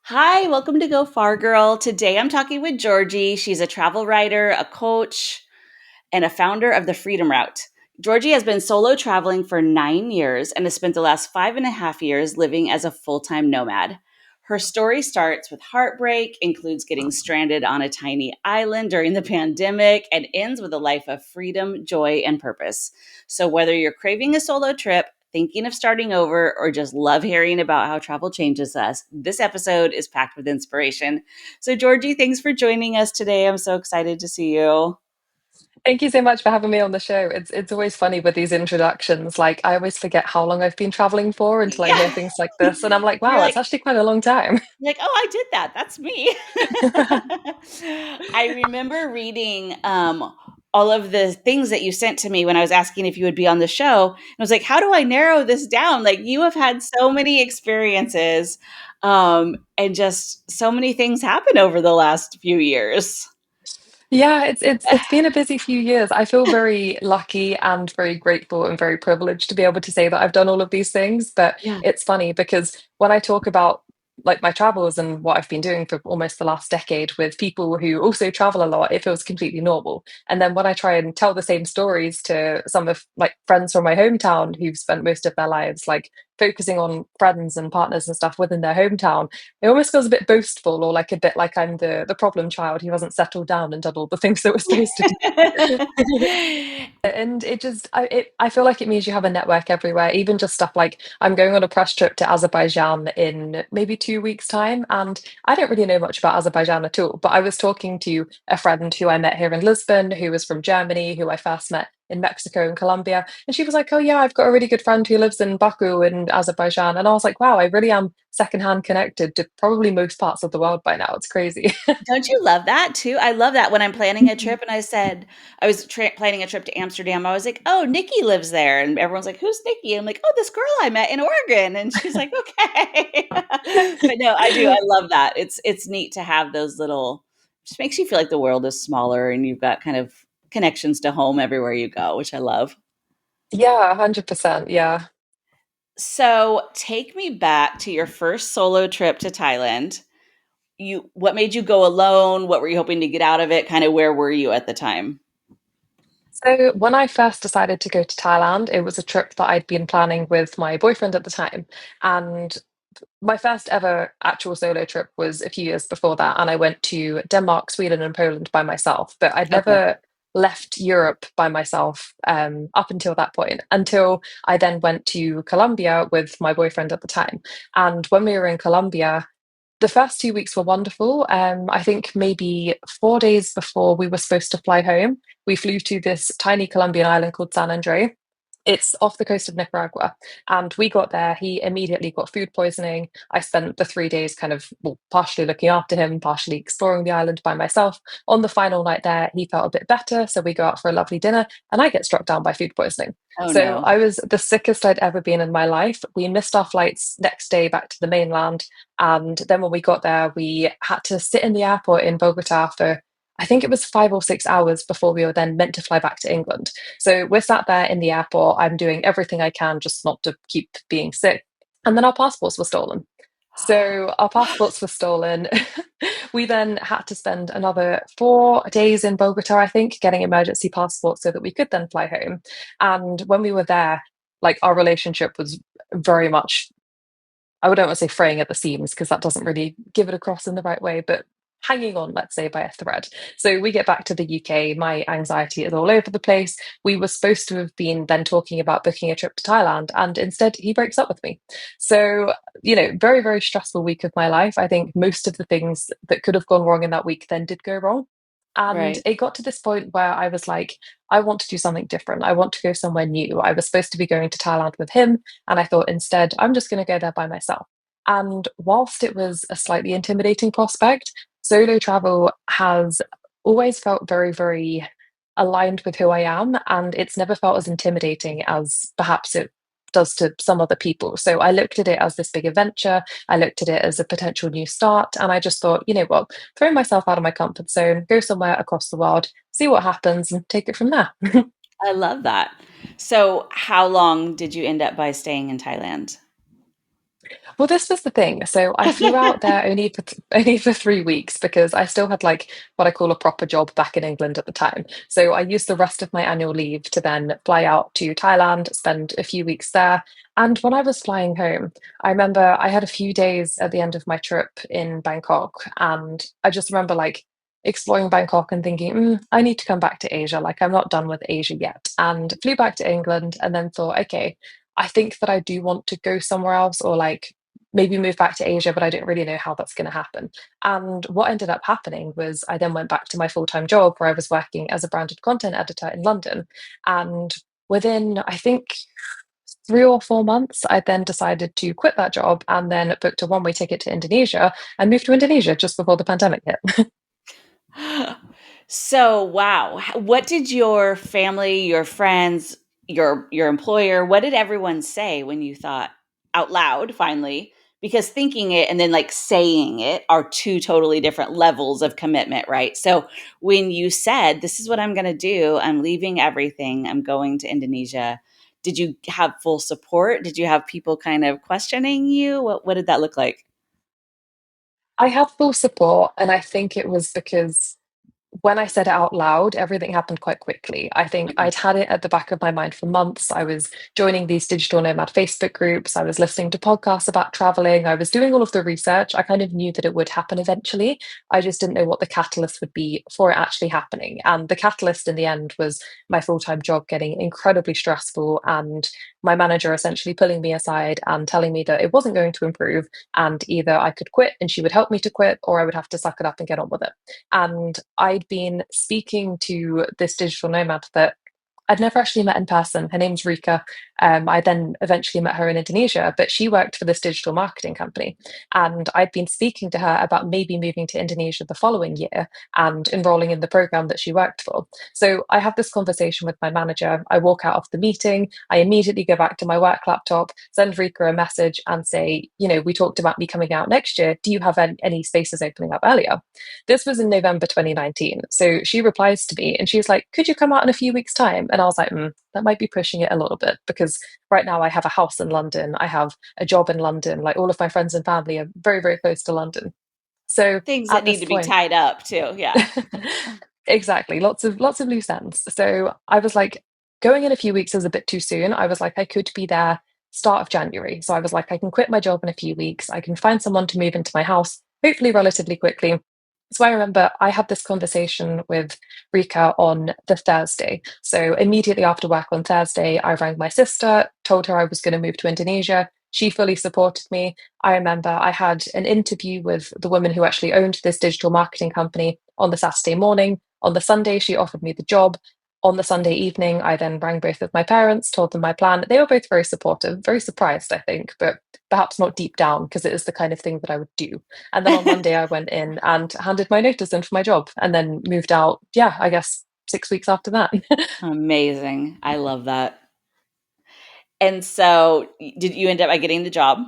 Hi, welcome to Go Far Girl. Today I'm talking with Georgie. She's a travel writer, a coach, and a founder of the Freedom Route. Georgie has been solo traveling for 9 years and has spent the last 5.5 years living as a full time nomad. Her story starts with heartbreak, includes getting stranded on a tiny island during the pandemic, and ends with a life of freedom, joy, and purpose. So, whether you're craving a solo trip, thinking of starting over, or just love hearing about how travel changes us, this episode is packed with inspiration. So, Georgie, thanks for joining us today. I'm so excited to see you. Thank you so much for having me on the show. It's always funny with these introductions. Like I always forget how long I've been traveling for until I hear Yeah. things like this, and I'm like, You're wow, like, it's actually quite a long time. oh, I did that. That's me. I remember reading all of the things that you sent to me when I was asking if you would be on the show. And I was like, how do I narrow this down? Like, you have had so many experiences, and just so many things happen over the last few years. Yeah, it's been a busy few years. I feel very lucky and very grateful and very privileged to be able to say that I've done all of these things. But Yeah. it's funny because when I talk about like my travels and what I've been doing for almost the last decade with people who also travel a lot, it feels completely normal. And then when I try and tell the same stories to some of like friends from my hometown who've spent most of their lives like focusing on friends and partners and stuff within their hometown, it almost feels a bit boastful or like a bit like I'm the problem child who hasn't settled down and done all the things that we're supposed to do. And I feel like it means you have a network everywhere, even just stuff like I'm going on a press trip to Azerbaijan in maybe 2 weeks' time. And I don't really know much about Azerbaijan at all, but I was talking to a friend who I met here in Lisbon, who was from Germany, who I first met in Mexico and Colombia. And she was like, oh, yeah, I've got a really good friend who lives in Baku in Azerbaijan. And I was like, wow, I really am secondhand connected to probably most parts of the world by now. It's crazy. Don't you love that too? I love that when I'm planning a trip and I said I was planning a trip to Amsterdam. I was like, "Oh, Nikki lives there." And everyone's like, "Who's Nikki?" I'm like, "Oh, this girl I met in Oregon." And she's like, "Okay." But no, I do. I love that. It's neat to have those little just makes you feel like the world is smaller and you've got kind of connections to home everywhere you go, which I love. Yeah, 100%. Yeah. So, take me back to your first solo trip to Thailand. What made you go alone? What were you hoping to get out of it? Kind of where were you at the time? So, when I first decided to go to Thailand, it was a trip that I'd been planning with my boyfriend at the time. And my first ever actual solo trip was a few years before that. And I went to Denmark, Sweden, and Poland by myself. But I'd Okay. never left Europe by myself up until that point, until I then went to Colombia with my boyfriend at the time. And when we were in Colombia, the first 2 weeks were wonderful. I think maybe 4 days before we were supposed to fly home, we flew to this tiny Colombian island called San Andre. It's off the coast of Nicaragua. And we got there. He immediately got food poisoning. I spent the 3 days kind of, well, partially looking after him, partially exploring the island by myself. On the final night there, he felt a bit better. So we go out for a lovely dinner, and I get struck down by food poisoning. Oh, So no. I was the sickest I'd ever been in my life. We missed our flights next day back to the mainland. And then when we got there, we had to sit in the airport in Bogota for, I think it was 5 or 6 hours before we were then meant to fly back to England. So we're sat there in the airport. I'm doing everything I can just not to keep being sick. And then our passports were stolen. So our passports were stolen. We then had to spend another 4 days in Bogota, I think, getting emergency passports so that we could then fly home. And when we were there, like our relationship was very much, I wouldn't want to say fraying at the seams because that doesn't really give it across in the right way, but hanging on, let's say, by a thread. So we get back to the UK. My anxiety is all over the place. We were supposed to have been then talking about booking a trip to Thailand, and instead he breaks up with me. So, very, very stressful week of my life. I think most of the things that could have gone wrong in that week then did go wrong. And Right. it got to this point where I was like, I want to do something different. I want to go somewhere new. I was supposed to be going to Thailand with him. And I thought instead, I'm just going to go there by myself. And whilst it was a slightly intimidating prospect, solo travel has always felt very, very aligned with who I am. And it's never felt as intimidating as perhaps it does to some other people. So I looked at it as this big adventure. I looked at it as a potential new start. And I just thought, you know what, throw myself out of my comfort zone, go somewhere across the world, see what happens, and take it from there. I love that. So, how long did you end up by staying in Thailand? Well, this was the thing. So I flew out there only for 3 weeks because I still had like what I call a proper job back in England at the time. So I used the rest of my annual leave to then fly out to Thailand, spend a few weeks there. And when I was flying home, I remember I had a few days at the end of my trip in Bangkok, and I just remember like exploring Bangkok and thinking, I need to come back to Asia. Like I'm not done with Asia yet, and flew back to England, and then thought, okay. I think that I do want to go somewhere else or like maybe move back to Asia, but I don't really know how that's going to happen. And what ended up happening was I then went back to my full time job where I was working as a branded content editor in London. And within, I think, 3 or 4 months, I then decided to quit that job and then booked a one-way ticket to Indonesia and moved to Indonesia just before the pandemic hit. So, wow. What did your family, your friends, your employer, what did everyone say when you thought out loud finally? Because thinking it and then like saying it are two totally different levels of commitment, right? So, when you said, "This is what I'm going to do. I'm leaving everything. I'm going to Indonesia." Did you have full support? Did you have people kind of questioning you? What did that look like? I had full support, and I think it was because when I said it out loud, everything happened quite quickly. I think Mm. I'd had it at the back of my mind for months. I was joining these digital nomad Facebook groups. I was listening to podcasts about traveling. I was doing all of the research. I kind of knew that it would happen eventually. I just didn't know what the catalyst would be for it actually happening. And the catalyst in the end was my full time job getting incredibly stressful and my manager essentially pulling me aside and telling me that it wasn't going to improve. And either I could quit and she would help me to quit, or I would have to suck it up and get on with it. And I'd been speaking to this digital nomad that I'd never actually met in person. Her name's Rika. I then eventually met her in Indonesia, but she worked for this digital marketing company. And I'd been speaking to her about maybe moving to Indonesia the following year and enrolling in the program that she worked for. So I have this conversation with my manager. I walk out of the meeting. I immediately go back to my work laptop, send Rika a message and say, we talked about me coming out next year. Do you have any spaces opening up earlier? This was in November 2019. So she replies to me and she's like, could you come out in a few weeks' time? And I was like, that might be pushing it a little bit because right now I have a house in London. I have a job in London. Like all of my friends and family are very, very close to London. So Things that at need this to be point, tied up too. Yeah. exactly, lots of loose ends. So I was like, going in a few weeks is a bit too soon. I was like, I could be there start of January. So I was like, I can quit my job in a few weeks. I can find someone to move into my house, hopefully relatively quickly. So I remember I had this conversation with Rika on the Thursday. So immediately after work on Thursday, I rang my sister, told her I was going to move to Indonesia. She fully supported me. I remember I had an interview with the woman who actually owned this digital marketing company on the Saturday morning. On the Sunday, she offered me the job. On the Sunday evening, I then rang both of my parents, told them my plan. They were both very supportive, very surprised, I think, but perhaps not deep down because it is the kind of thing that I would do. And then on Monday, I went in and handed my notice in for my job and then moved out, yeah, I guess 6 weeks after that. Amazing. I love that. And so, did you end up by getting the job?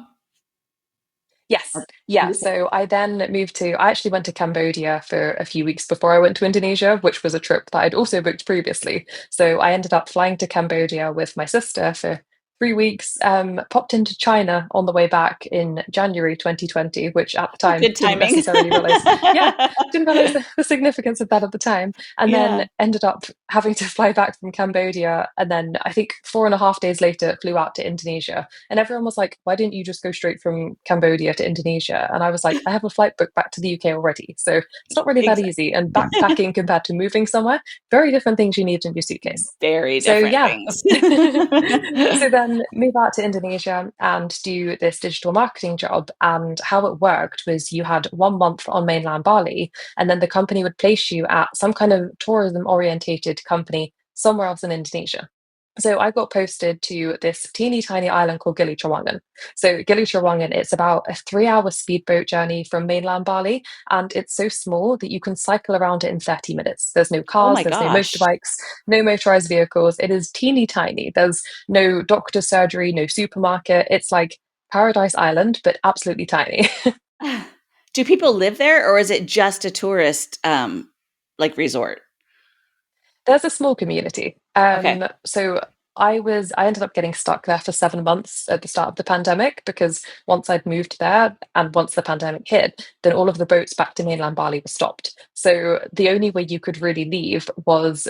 Yes. Yeah. So I actually went to Cambodia for a few weeks before I went to Indonesia, which was a trip that I'd also booked previously. So I ended up flying to Cambodia with my sister for 3 weeks, popped into China on the way back in January 2020, which at the Oh, time good didn't timing. necessarily realize, yeah, didn't realize the significance of that at the time. And then Yeah. ended up having to fly back from Cambodia. And then I think 4.5 days later, flew out to Indonesia. And everyone was like, why didn't you just go straight from Cambodia to Indonesia? And I was like, I have a flight booked back to the UK already. So it's not really that easy. And Exactly. backpacking compared to moving somewhere, very different things you need in your suitcase. Very So different yeah. things. So then move out to Indonesia and do this digital marketing job. And how it worked was you had 1 month on mainland Bali, and then the company would place you at some kind of tourism orientated company somewhere else in Indonesia. So I got posted to this teeny tiny island called Gili Trawangan. So Gili Trawangan, it's about a 3 hour speedboat journey from mainland Bali, and it's so small that you can cycle around it in 30 minutes. There's no Oh cars, my there's no gosh. motorbikes, no motorized vehicles. It is teeny tiny. There's no doctor's surgery, no supermarket. It's like Paradise Island, but absolutely tiny. Do people live there or is it just a tourist like resort? There's a small community. Okay. So I ended up getting stuck there for 7 months at the start of the pandemic because once I'd moved there and once the pandemic hit, then all of the boats back to mainland Bali were stopped. So the only way you could really leave was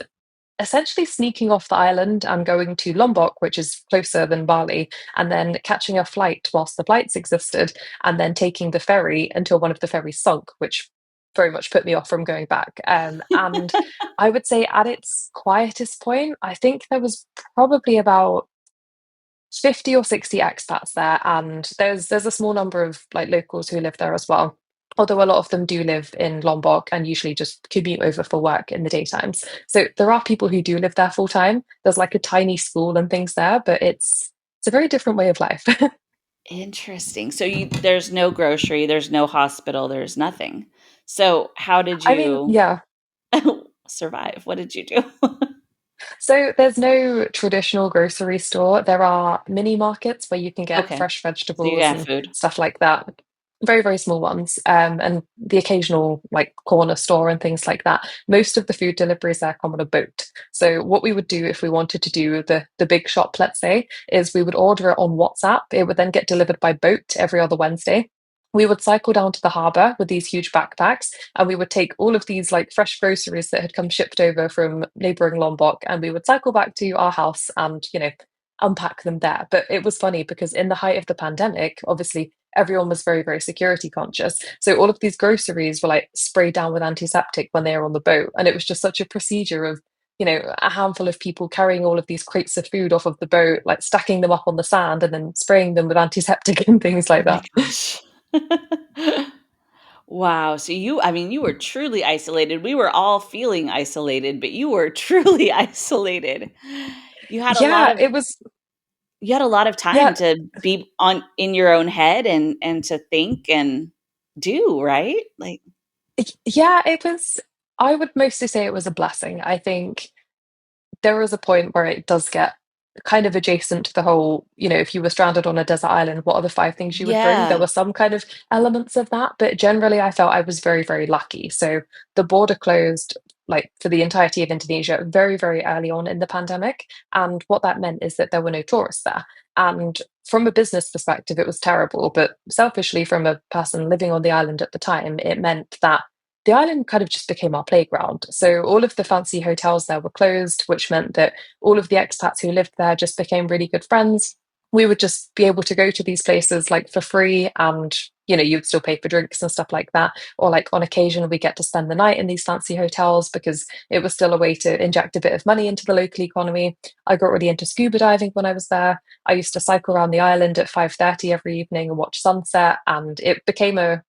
essentially sneaking off the island and going to Lombok, which is closer than Bali, and then catching a flight whilst the flights existed, and then taking the ferry until one of the ferries sunk, which very much put me off from going back. And I would say at its quietest point, I think there was probably about 50 or 60 expats there, and there's a small number of like locals who live there as well. Although a lot of them do live in Lombok and usually just commute over for work in the daytimes. So there are people who do live there full time. There's like a tiny school and things there, but it's a very different way of life. Interesting. So there's no grocery, there's no hospital, there's nothing. So how did I mean, you yeah. survive? What did you do? So there's no traditional grocery store. There are mini markets where you can get Okay. fresh So you vegetables got and food. stuff like that. Very, very small ones. And the occasional like corner store and things like that. Most of the food deliveries there come on a boat. So what we would do if we wanted to do the big shop, let's say, is we would order it on WhatsApp. It would then get delivered by boat every other Wednesday. We would cycle down to the harbour with these huge backpacks, and we would take all of these like fresh groceries that had come shipped over from neighbouring Lombok, and we would cycle back to our house and, unpack them there. But it was funny because in the height of the pandemic, obviously everyone was very, very security conscious. So all of these groceries were like sprayed down with antiseptic when they were on the boat. And it was just such a procedure of, a handful of people carrying all of these crates of food off of the boat, like stacking them up on the sand and then spraying them with antiseptic and things Oh like my that. gosh. Wow. So I mean, you were truly isolated. We were all feeling isolated, but you were truly isolated. You had a lot Yeah, of it was, you had a lot of time yeah, to be on in your own head and to think and do, right? Like, yeah, it was, I would mostly say it was a blessing. I think there is a point where it does get kind of adjacent to the whole, if you were stranded on a desert island, what are the five things you would bring? There yeah. were some kind of elements of that, but generally I felt I was very, very lucky. So the border closed like for the entirety of Indonesia very, very early on in the pandemic. And what that meant is that there were no tourists there. And from a business perspective, it was terrible. But selfishly, from a person living on the island at the time, it meant that the island kind of just became our playground. So all of the fancy hotels there were closed, which meant that all of the expats who lived there just became really good friends. We would just be able to go to these places like for free, and you'd still pay for drinks and stuff like that. Or like on occasion we get to spend the night in these fancy hotels because it was still a way to inject a bit of money into the local economy. I got really into scuba diving when I was there. I used to cycle around the island at 5:30 every evening and watch sunset, and it became a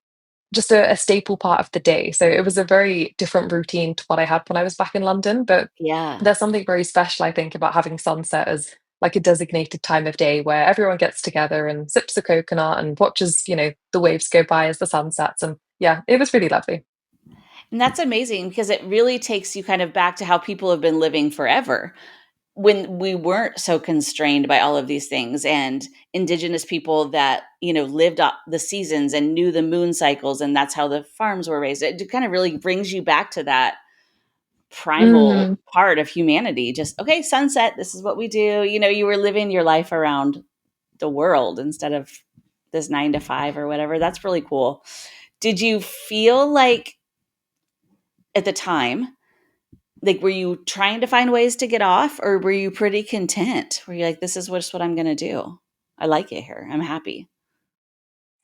staple part of the day. So it was a very different routine to what I had when I was back in London. But Yeah. there's something very special, I think, about having sunset as like a designated time of day where everyone gets together and sips a coconut and watches, the waves go by as the sun sets. And yeah, it was really lovely. And that's amazing because it really takes you kind of back to how people have been living forever when we weren't so constrained by all of these things, and indigenous people that, lived up the seasons and knew the moon cycles, and that's how the farms were raised. It kind of really brings you back to that primal Mm, part of humanity. Just, okay, sunset, this is what we do. You were living your life around the world instead of this 9 to 5 or whatever. That's really cool. Did you feel like at the time, like, were you trying to find ways to get off, or were you pretty content? Were you like, this is just what I'm going to do? I like it here. I'm happy.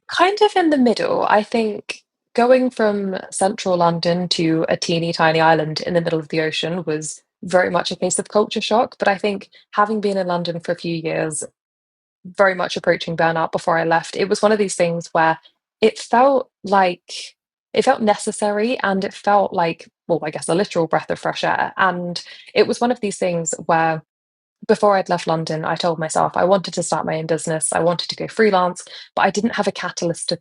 kind of in the middle. I think going from central London to a teeny tiny island in the middle of the ocean was very much a case of culture shock. But I think having been in London for a few years, very much approaching burnout before I left, it was one of these things where it felt like it felt necessary and it felt like, well, I guess a literal breath of fresh air. And it was one of these things where before I'd left London, I told myself I wanted to start my own business. I wanted to go freelance, but I didn't have a catalyst to,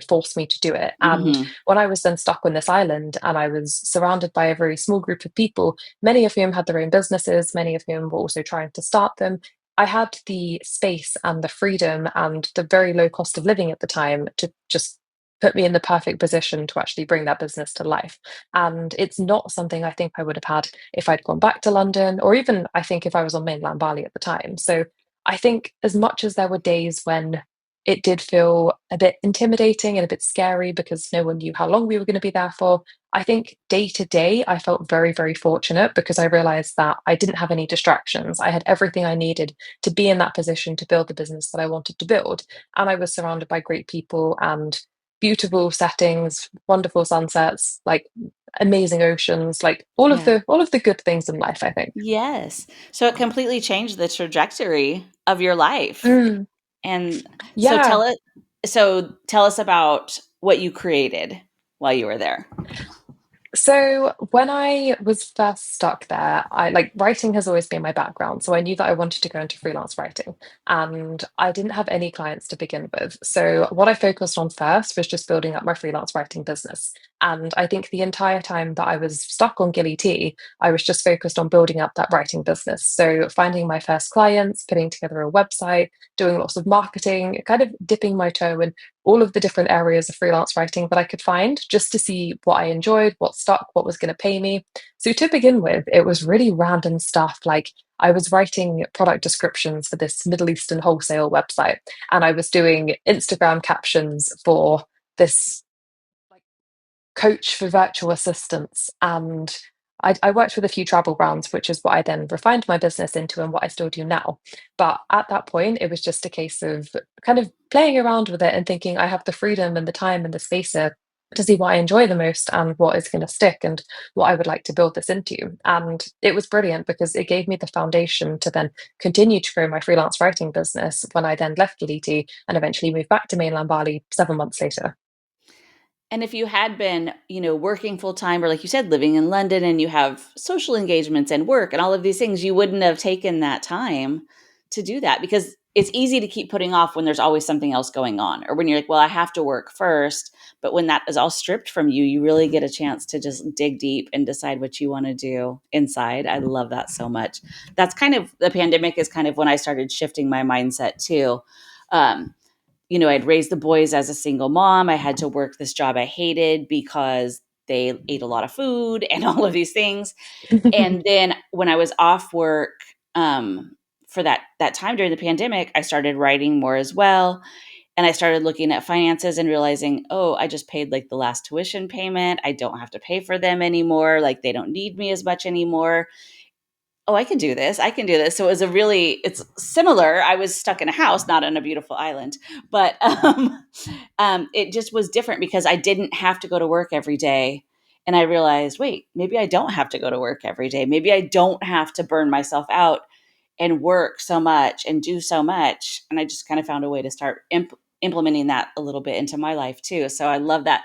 force me to do it. And Hmm. when I was then stuck on this island and I was surrounded by a very small group of people, many of whom had their own businesses, many of whom were also trying to start them, I had the space and the freedom and the very low cost of living at the time to just put me in the perfect position to actually bring that business to life. And it's not something I think I would have had if I'd gone back to London, or even I think if I was on mainland Bali at the time. So I think as much as there were days when it did feel a bit intimidating and a bit scary because no one knew how long we were going to be there for, I think day to day, I felt very, very fortunate because I realized that I didn't have any distractions. I had everything I needed to be in that position to build the business that I wanted to build. And I was surrounded by great people and beautiful settings, wonderful sunsets, like amazing oceans, like Yeah. all of the good things in life, I think. Yes. So it completely changed the trajectory of your life. Mm, And so yeah. tell us about what you created while you were there. So when I was first stuck there, I like writing has always been my background. So I knew that I wanted to go into freelance writing and I didn't have any clients to begin with. So what I focused on first was just building up my freelance writing business. And I think the entire time that I was stuck on Gilly Tea, I was just focused on building up that writing business. So finding my first clients, putting together a website, doing lots of marketing, kind of dipping my toe in all of the different areas of freelance writing that I could find just to see what I enjoyed, what stuck, what was going to pay me. So to begin with, it was really random stuff like I was writing product descriptions for this Middle Eastern wholesale website, and I was doing Instagram captions for this like coach for virtual assistants. And I worked with a few travel brands, which is what I then refined my business into and what I still do now. But at that point, it was just a case of kind of playing around with it and thinking I have the freedom and the time and the space to see what I enjoy the most and what is going to stick and what I would like to build this into. And it was brilliant because it gave me the foundation to then continue to grow my freelance writing business when I then left Liti and eventually moved back to mainland Bali 7 months later. And if you had been, working full time or like you said, living in London and you have social engagements and work and all of these things, you wouldn't have taken that time to do that because it's easy to keep putting off when there's always something else going on or when you're like, well, I have to work first. But when that is all stripped from you, you really get a chance to just dig deep and decide what you want to do inside. I love that so much. That's kind of the pandemic is kind of when I started shifting my mindset too. Um, I'd raised the boys as a single mom. I had to work this job I hated because they ate a lot of food and all of these things. And then when I was off work for that time during the pandemic, I started writing more as well. And I started looking at finances and realizing, oh, I just paid like the last tuition payment. I don't have to pay for them anymore. Like they don't need me as much anymore. Oh, I can do this. I can do this. So it's similar. I was stuck in a house, not on a beautiful island, but it just was different because I didn't have to go to work every day. And I realized, wait, maybe I don't have to go to work every day. Maybe I don't have to burn myself out and work so much and do so much. And I just kind of found a way to start implementing that a little bit into my life too. So I love that.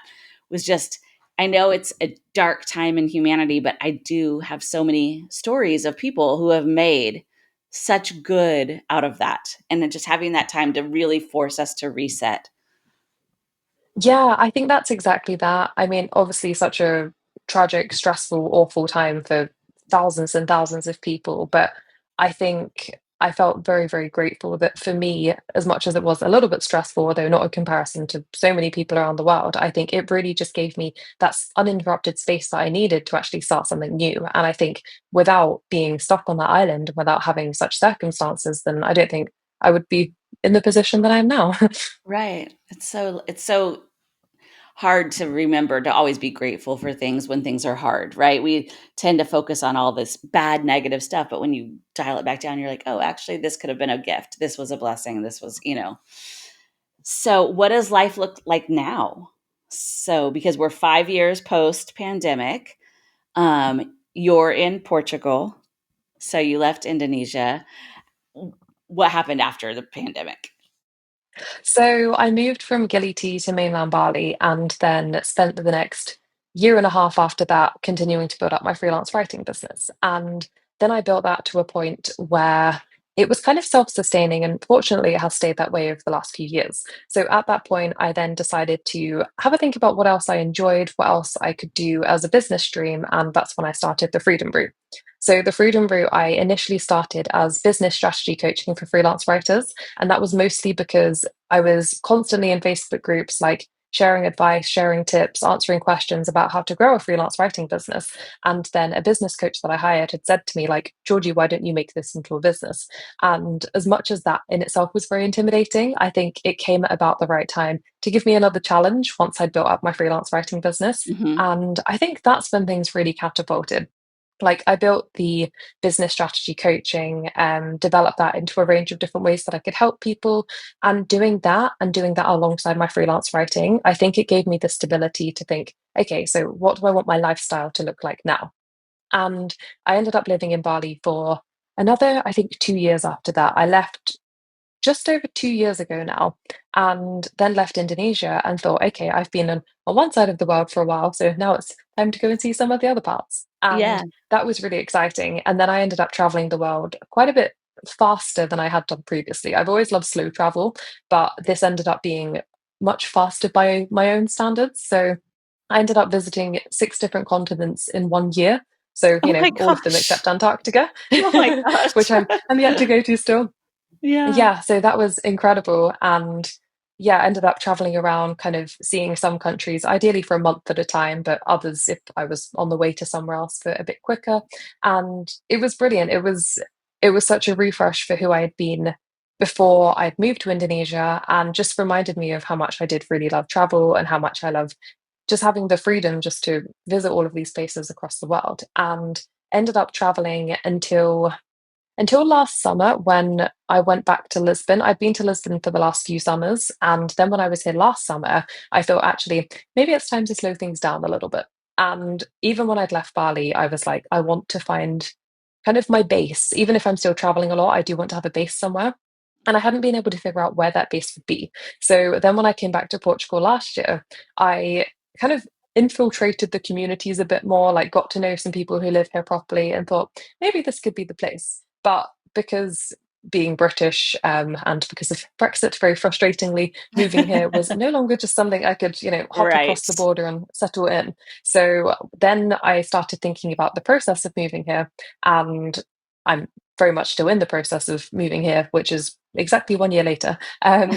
Was just, I know it's a dark time in humanity, but I do have so many stories of people who have made such good out of that. And then just having that time to really force us to reset. Yeah, I think that's exactly that. I mean, obviously, such a tragic, stressful, awful time for thousands and thousands of people. But I think I felt very, very grateful that for me, as much as it was a little bit stressful, although not in comparison to so many people around the world, I think it really just gave me that uninterrupted space that I needed to actually start something new. And I think without being stuck on that island, without having such circumstances, then I don't think I would be in the position that I am now. Right. It's so hard to remember to always be grateful for things when things are hard, right? We tend to focus on all this bad negative stuff, but when you dial it back down, you're like, oh, actually this could have been a gift. This was a blessing. This was. So what does life look like now? So because we're 5 years post pandemic, you're in Portugal. So you left Indonesia. What happened after the pandemic? So I moved from Gilly to mainland Bali and then spent the next year and a half after that continuing to build up my freelance writing business. And then I built that to a point where it was kind of self-sustaining, and fortunately it has stayed that way over the last few years. So at that point I then decided to have a think about what else I enjoyed, what else I could do as a business stream, and that's when I started the Freedom Route. So the Freedom Route I initially started as business strategy coaching for freelance writers, and that was mostly because I was constantly in Facebook groups like sharing advice, sharing tips, answering questions about how to grow a freelance writing business. And then a business coach that I hired had said to me, like, Georgie, why don't you make this into a business? And as much as that in itself was very intimidating, I think it came at about the right time to give me another challenge once I'd built up my freelance writing business. Mhm. And I think that's when things really catapulted. Like, I built the business strategy coaching, developed that into a range of different ways that I could help people. And doing that alongside my freelance writing, I think it gave me the stability to think, okay, so what do I want my lifestyle to look like now? And I ended up living in Bali for another, I think, 2 years after that. I left just over 2 years ago now, and then left Indonesia and thought, okay, I've been on one side of the world for a while, so now it's time to go and see some of the other parts. And Yeah. that was really exciting. And then I ended up traveling the world quite a bit faster than I had done previously. I've always loved slow travel, but this ended up being much faster by my own standards. So I ended up visiting 6 different continents in 1 year. So, Oh my all of them gosh. except Antarctica, Oh my which gosh. I'm yet to go to still. Yeah. Yeah, so that was incredible. And yeah, ended up traveling around, kind of seeing some countries, ideally for a month at a time, but others if I was on the way to somewhere else for a bit quicker. And it was brilliant. It was such a refresh for who I had been before I'd moved to Indonesia, and just reminded me of how much I did really love travel and how much I love just having the freedom just to visit all of these places across the world. And ended up traveling until last summer when I went back to Lisbon. I'd been to Lisbon for the last few summers. And then when I was here last summer, I thought actually, maybe it's time to slow things down a little bit. And even when I'd left Bali, I was like, I want to find kind of my base. Even if I'm still traveling a lot, I do want to have a base somewhere. And I hadn't been able to figure out where that base would be. So then when I came back to Portugal last year, I kind of infiltrated the communities a bit more, like got to know some people who live here properly and thought maybe this could be the place. But because being British, and because of Brexit, very frustratingly, moving here was no longer just something I could, hop across Right. the border and settle in. So then I started thinking about the process of moving here, and I'm very much still in the process of moving here, which is exactly 1 year later.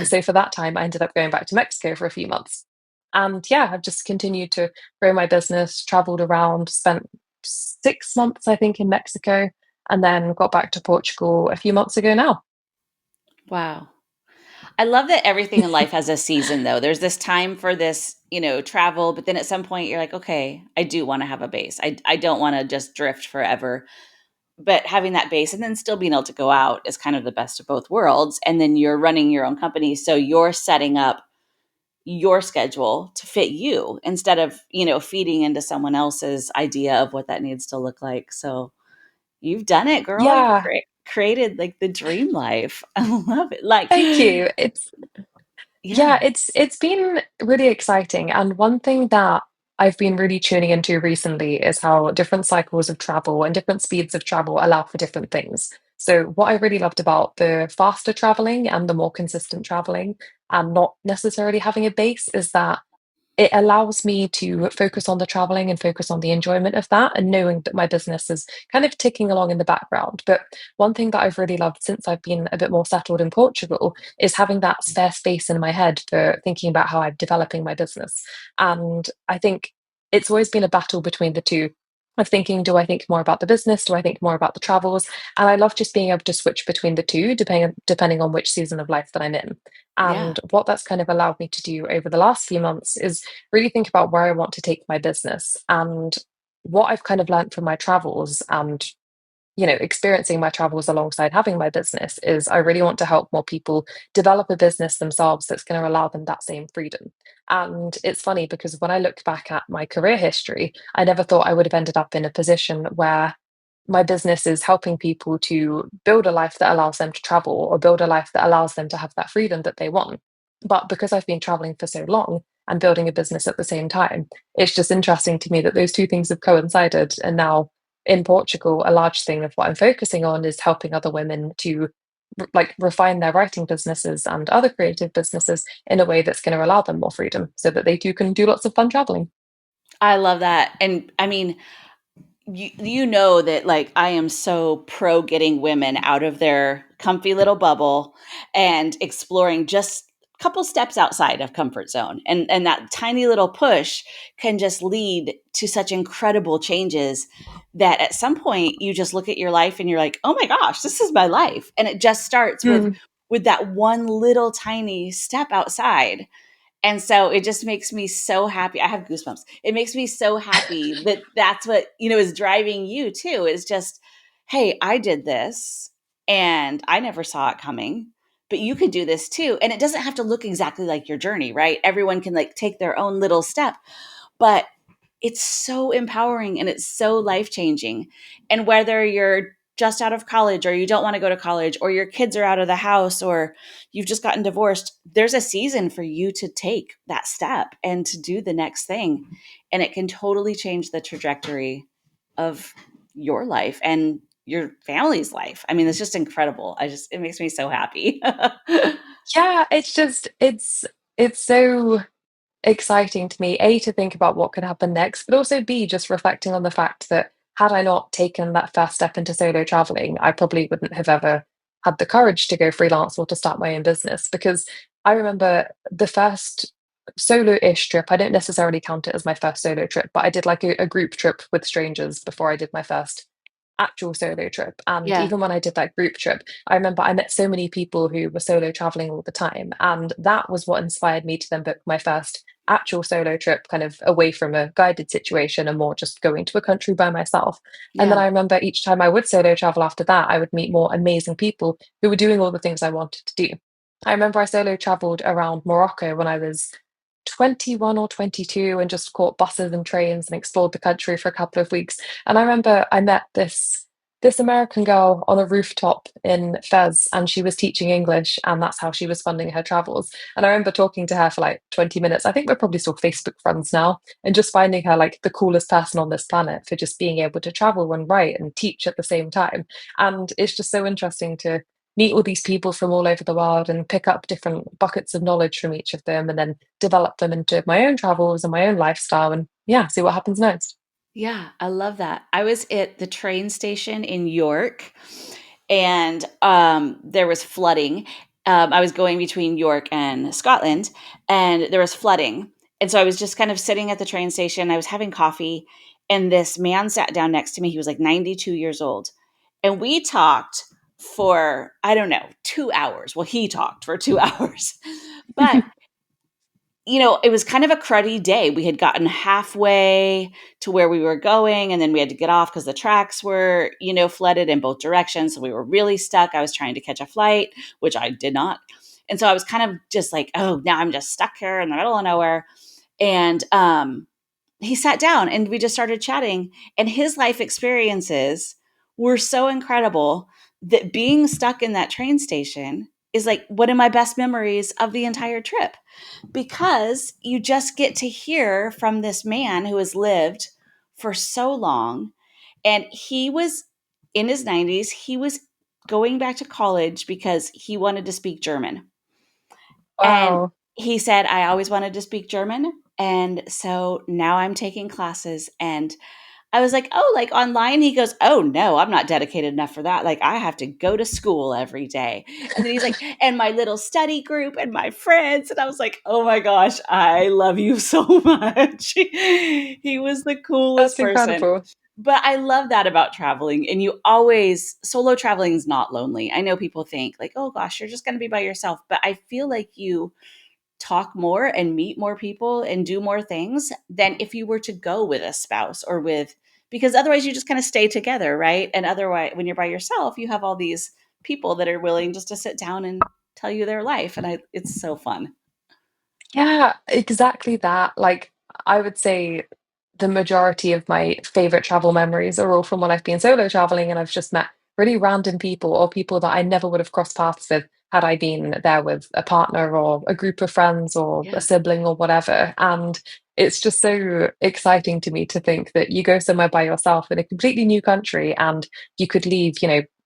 So for that time, I ended up going back to Mexico for a few months. And yeah, I've just continued to grow my business, traveled around, spent 6 months, I think, in Mexico, and then got back to Portugal a few months ago now. Wow. I love that everything in life has a season though. There's this time for this, travel, but then at some point you're like, okay, I do want to have a base. I don't want to just drift forever. But having that base and then still being able to go out is kind of the best of both worlds. And then you're running your own company. So you're setting up your schedule to fit you instead of, feeding into someone else's idea of what that needs to look like. So you've done it, girl. You've Yeah, created like the dream life. I love it. Like, thank you. Yeah, yeah, it's been really exciting. And one thing that I've been really tuning into recently is how different cycles of travel and different speeds of travel allow for different things. So what I really loved about the faster traveling and the more consistent traveling and not necessarily having a base is that it allows me to focus on the traveling and focus on the enjoyment of that, and knowing that my business is kind of ticking along in the background. But one thing that I've really loved since I've been a bit more settled in Portugal is having that spare space in my head for thinking about how I'm developing my business. And I think it's always been a battle between the two, of thinking, do I think more about the business? Do I think more about the travels? And I love just being able to switch between the two, depending on which season of life that I'm in. yeah. And what that's kind of allowed me to do over the last few months is really think about where I want to take my business. And what I've kind of learned from my travels and, experiencing my travels alongside having my business is I really want to help more people develop a business themselves that's going to allow them that same freedom. And it's funny because when I look back at my career history, I never thought I would have ended up in a position where my business is helping people to build a life that allows them to travel or build a life that allows them to have that freedom that they want. But because I've been traveling for so long and building a business at the same time, it's just interesting to me that those two things have coincided. And now in Portugal, a large thing of what I'm focusing on is helping other women to like refine their writing businesses and other creative businesses in a way that's going to allow them more freedom so that they too can do lots of fun traveling. I love that. And I mean, you know that like I am so pro getting women out of their comfy little bubble and exploring just couple steps outside of comfort zone, and that tiny little push can just lead to such incredible changes that at some point you just look at your life and you're like, oh my gosh, this is my life. And it just starts Mm. with that one little tiny step outside. And so it just makes me so happy. I have goosebumps. It makes me so happy that that's what, is driving you too, is just, hey, I did this and I never saw it coming, but you can do this too. And it doesn't have to look exactly like your journey, right? Everyone can like take their own little step, but it's so empowering and it's so life changing. And whether you're just out of college or you don't want to go to college or your kids are out of the house or you've just gotten divorced, there's a season for you to take that step and to do the next thing. And it can totally change the trajectory of your life and your family's life. I mean, it's just incredible. It makes me so happy. Yeah, it's so exciting to me, A, to think about what could happen next, but also B, just reflecting on the fact that had I not taken that first step into solo traveling, I probably wouldn't have ever had the courage to go freelance or to start my own business. Because I remember the first solo-ish trip, I don't necessarily count it as my first solo trip, but I did like a group trip with strangers before I did my first actual solo trip. And Yeah. even when I did that group trip, I remember I met so many people who were solo traveling all the time. And that was what inspired me to then book my first actual solo trip, kind of away from a guided situation and more just going to a country by myself. And then Yeah. I remember each time I would solo travel after that, I would meet more amazing people who were doing all the things I wanted to do. I remember I solo traveled around Morocco when I was 21 or 22 and just caught buses and trains and explored the country for a couple of weeks. And I remember I met this American girl on a rooftop in Fez, and she was teaching English, and that's how she was funding her travels. And I remember talking to her for like 20 minutes. I think we're probably still Facebook friends now, and just finding her like the coolest person on this planet for just being able to travel and write and teach at the same time. And it's just so interesting to meet all these people from all over the world and pick up different buckets of knowledge from each of them and then develop them into my own travels and my own lifestyle and yeah, see what happens next. Yeah, I love that. I was at the train station in York and there was flooding. I was going between York and Scotland and there was flooding. And so I was just kind of sitting at the train station. I was having coffee and this man sat down next to me. He was like 92 years old. And we talked for, I don't know, 2 hours. Well, he talked for 2 hours. But it was kind of a cruddy day. We had gotten halfway to where we were going, and then we had to get off because the tracks were, flooded in both directions. So we were really stuck. I was trying to catch a flight, which I did not. And so I was kind of just like, oh, now I'm just stuck here in the middle of nowhere. And he sat down and we just started chatting. And his life experiences were so incredible that being stuck in that train station is like one of my best memories of the entire trip because you just get to hear from this man who has lived for so long. And he was in his 90s. He was going back to college because he wanted to speak German. And Wow. he said, I always wanted to speak German. And so now I'm taking classes. And I was like, oh, like online? He goes, oh, no, I'm not dedicated enough for that. Like, I have to go to school every day. And then he's like, and my little study group and my friends. And I was like, oh my gosh, I love you so much. He was the coolest That's person. incredible. But I love that about traveling. And solo traveling is not lonely. I know people think, like, oh gosh, you're just going to be by yourself. But I feel like you talk more and meet more people and do more things than if you were to go with a spouse or because otherwise you just kind of stay together, right? And otherwise, when you're by yourself, you have all these people that are willing just to sit down and tell you their life. And it's so fun. Yeah, exactly that. Like, I would say the majority of my favorite travel memories are all from when I've been solo traveling and I've just met really random people or people that I never would have crossed paths with had I been there with a partner or a group of friends or a Yeah. sibling or whatever. And it's just so exciting to me to think that you go somewhere by yourself in a completely new country and you could leave,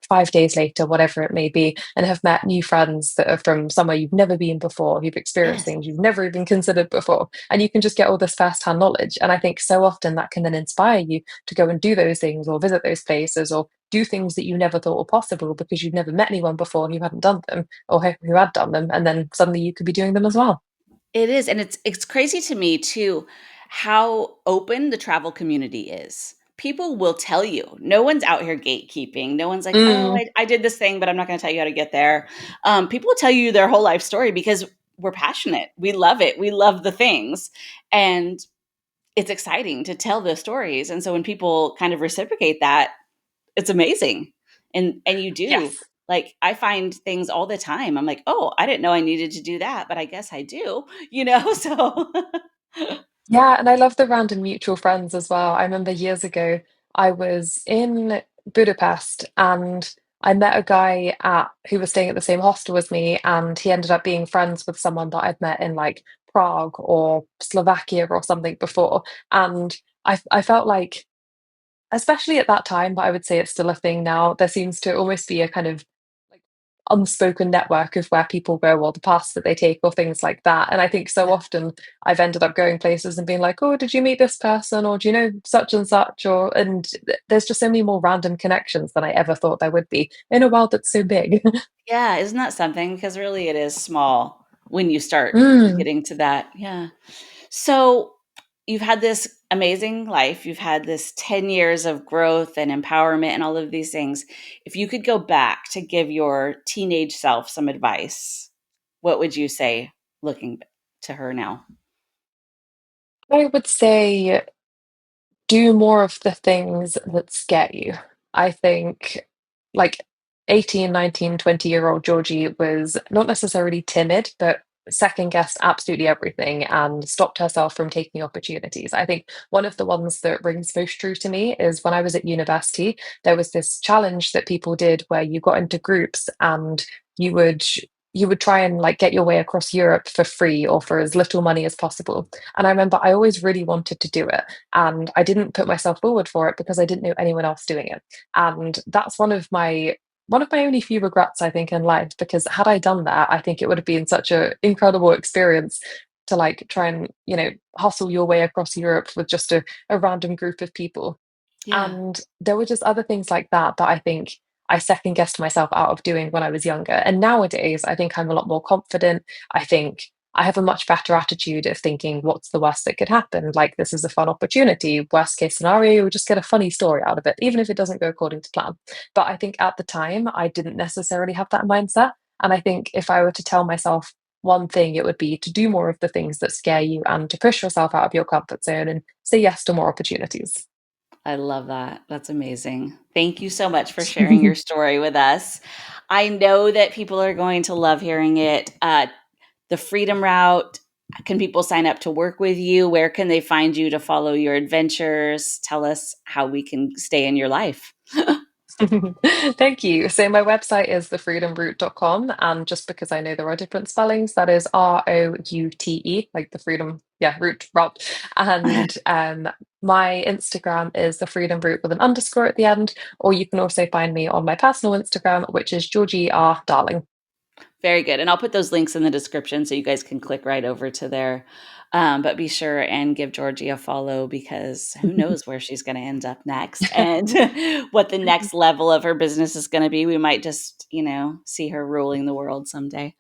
5 days later, whatever it may be, and have met new friends that are from somewhere you've never been before, who've experienced Yes. things you've never even considered before. And you can just get all this first-hand knowledge. And I think so often that can then inspire you to go and do those things or visit those places or do things that you never thought were possible because you've never met anyone before who hadn't done them or who had done them. And then suddenly you could be doing them as well. It is, and it's crazy to me too how open the travel community is. People will tell you. No one's out here gatekeeping. No one's like, "Oh, Mm, I did this thing, but I'm not gonna tell you how to get there." People will tell you their whole life story because we're passionate. We love it. We love the things, and it's exciting to tell those stories, and so when people kind of reciprocate that, it's amazing. And you do. yes. Like, I find things all the time. I'm like, "Oh, I didn't know I needed to do that, but I guess I do." So Yeah, and I love the random mutual friends as well. I remember years ago, I was in Budapest and I met a guy who was staying at the same hostel as me, and he ended up being friends with someone that I'd met in like Prague or Slovakia or something before. And I felt like, especially at that time, but I would say it's still a thing now, there seems to almost be a kind of like unspoken network of where people go or the paths that they take or things like that. And I think so yeah. often I've ended up going places and being like, oh, did you meet this person? Or do you know such and such? There's just so many more random connections than I ever thought there would be in a world that's so big. Yeah, isn't that something? Because really it is small when you start Mm. getting to that. Yeah. So you've had this amazing life. You've had this 10 years of growth and empowerment and all of these things. If you could go back to give your teenage self some advice, what would you say looking to her now? I would say do more of the things that scare you. I think like 18, 19, 20-year-old Georgie was not necessarily timid, but second guessed absolutely everything and stopped herself from taking opportunities. I think one of the ones that rings most true to me is when I was at university, there was this challenge that people did where you got into groups and you would you would try and like get your way across Europe for free or for as little money as possible. And I remember I always really wanted to do it and I didn't put myself forward for it because I didn't know anyone else doing it. And that's one of my only few regrets, I think, in life, because had I done that, I think it would have been such an incredible experience to like try and, hustle your way across Europe with just a random group of people. Yeah, And there were just other things like that that I think I second guessed myself out of doing when I was younger. And nowadays, I think I'm a lot more confident. I think I have a much better attitude of thinking, what's the worst that could happen? Like, this is a fun opportunity. Worst case scenario, you'll just get a funny story out of it, even if it doesn't go according to plan. But I think at the time, I didn't necessarily have that mindset. And I think if I were to tell myself one thing, it would be to do more of the things that scare you and to push yourself out of your comfort zone and say yes to more opportunities. I love that. That's amazing. Thank you so much for sharing your story with us. I know that people are going to love hearing it. The Freedom Route, can people sign up to work with you? Where can they find you to follow your adventures? Tell us how we can stay in your life. Thank you. So my website is thefreedomroute.com, and just because I know there are different spellings, that is ROUTE, like the freedom, yeah, route. And my Instagram is the freedom route with an underscore at the end, or you can also find me on my personal Instagram, which is Georgie R. Darling. Very good. And I'll put those links in the description so you guys can click right over to there. But be sure and give Georgie a follow because who knows where she's going to end up next and what the next level of her business is going to be. We might just, see her ruling the world someday.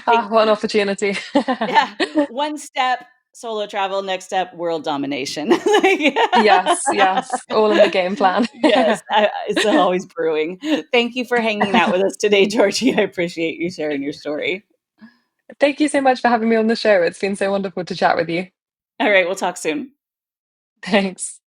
Ah, what an opportunity. Yeah. One step, solo travel. Next step, world domination. Yes, yes, all in the game plan. Yes, it's always brewing. Thank you for hanging out with us today, Georgie. I appreciate you sharing your story. Thank you so much for having me on the show. It's been so wonderful to chat with you. All right, we'll talk soon. Thanks.